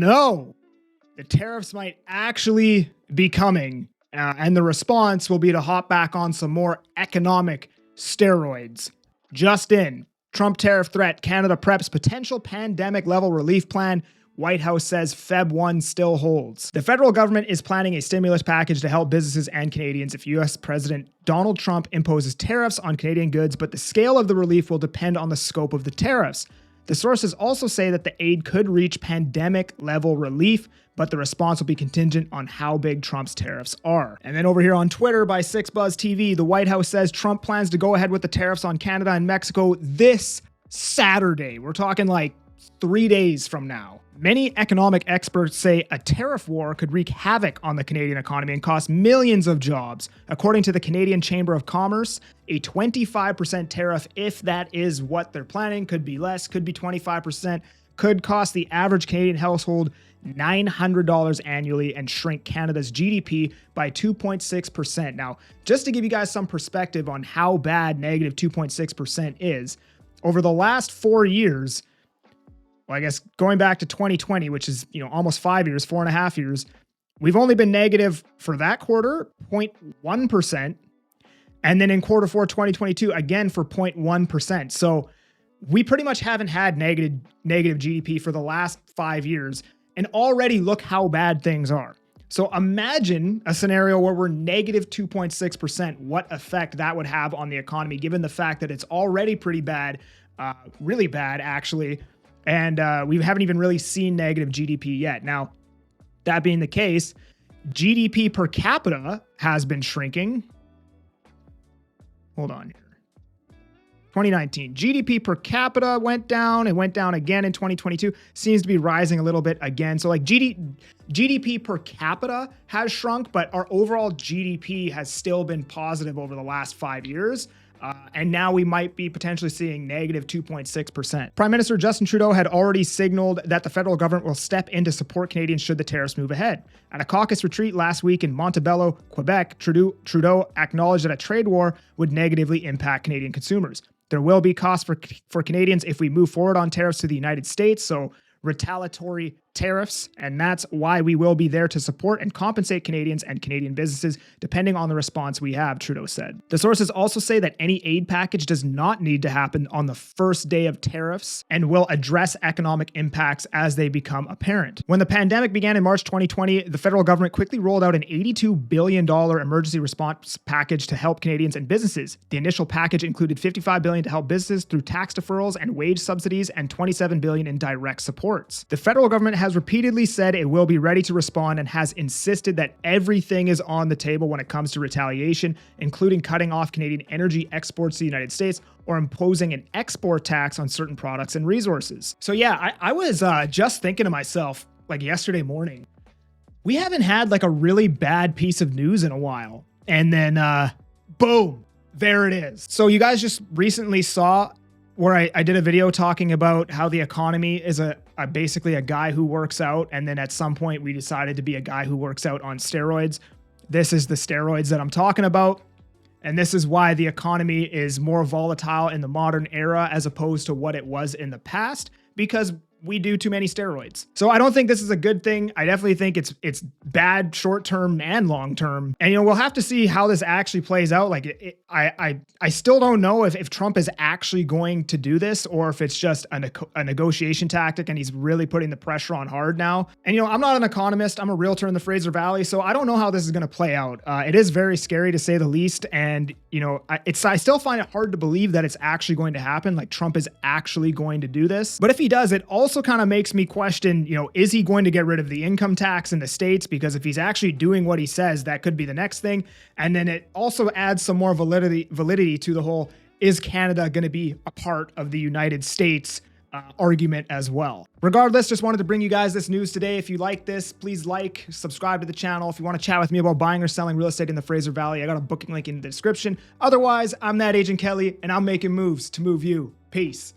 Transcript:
no, the tariffs might actually be coming, and the response will be to hop back on some more economic steroids. Just in, Trump tariff threat, Canada preps potential pandemic level relief plan. White House says Feb 1 still holds. The federal government is planning a stimulus package to help businesses and Canadians if U.S. President Donald Trump imposes tariffs on Canadian goods, but the scale of the relief will depend on the scope of the tariffs. The sources also say that the aid could reach pandemic-level relief, but the response will be contingent on how big Trump's tariffs are. And then over here on Twitter by 6Buzz TV, the White House says Trump plans to go ahead with the tariffs on Canada and Mexico this Saturday. We're talking like 3 days from now. Many economic experts say a tariff war could wreak havoc on the Canadian economy and cost millions of jobs. According to the Canadian Chamber of Commerce, a 25% tariff, if that is what they're planning, could be less, could be 25%, could cost the average Canadian household $900 annually and shrink Canada's GDP by 2.6%. Now, just to give you guys some perspective on how bad negative 2.6% is, over the last 4 years, well, I guess going back to 2020, which is, almost 5 years, 4.5 years, we've only been negative for that quarter, 0.1%. And then in quarter four, 2022, again for 0.1%. So we pretty much haven't had negative GDP for the last 5 years. And already look how bad things are. So imagine a scenario where we're negative 2.6%, what effect that would have on the economy, given the fact that it's already pretty bad, really bad actually. And we haven't even really seen negative GDP yet. Now, that being the case, GDP per capita has been shrinking. Hold on here. 2019, GDP per capita went down. It went down again in 2022. Seems to be rising a little bit again. So like GDP per capita has shrunk, but our overall GDP has still been positive over the last 5 years. And now we might be potentially seeing negative 2.6%. Prime Minister Justin Trudeau had already signaled that the federal government will step in to support Canadians should the tariffs move ahead. At a caucus retreat last week in Montebello, Quebec, Trudeau acknowledged that a trade war would negatively impact Canadian consumers. There will be costs for Canadians if we move forward on tariffs to the United States, so retaliatory tariffs, and that's why we will be there to support and compensate Canadians and Canadian businesses depending on the response we have, Trudeau said. The sources also say that any aid package does not need to happen on the first day of tariffs and will address economic impacts as they become apparent. When the pandemic began in March 2020, the federal government quickly rolled out an $82 billion emergency response package to help Canadians and businesses. The initial package included $55 billion to help businesses through tax deferrals and wage subsidies and $27 billion in direct supports. The federal government has repeatedly said it will be ready to respond and has insisted that everything is on the table when it comes to retaliation, including cutting off Canadian energy exports to the United States or imposing an export tax on certain products and resources. So yeah, I was just thinking to myself, like yesterday morning, we haven't had like a really bad piece of news in a while. And then boom, there it is. So you guys just recently saw where I did a video talking about how the economy is basically a guy who works out, and then at some point we decided to be a guy who works out on steroids. This is the steroids that I'm talking about, and this is why the economy is more volatile in the modern era as opposed to what it was in the past, because we do too many steroids. So I don't think this is a good thing. I definitely think it's bad short-term and long-term. And, we'll have to see how this actually plays out. Like, I still don't know if Trump is actually going to do this or if it's just a negotiation tactic and he's really putting the pressure on hard now. And, I'm not an economist. I'm a realtor in the Fraser Valley, so I don't know how this is going to play out. It is very scary to say the least. And, I still find it hard to believe that it's actually going to happen. Like, Trump is actually going to do this. But if he does, it also kind of makes me question, is he going to get rid of the income tax in the States? Because if he's actually doing what he says, that could be the next thing. And then it also adds some more validity to the whole, is Canada going to be a part of the United States argument as well? Regardless, just wanted to bring you guys this news today. If you like this, please like, subscribe to the channel. If you want to chat with me about buying or selling real estate in the Fraser Valley, I got a booking link in the description. Otherwise, I'm that Agent Kelly, and I'm making moves to move you. Peace.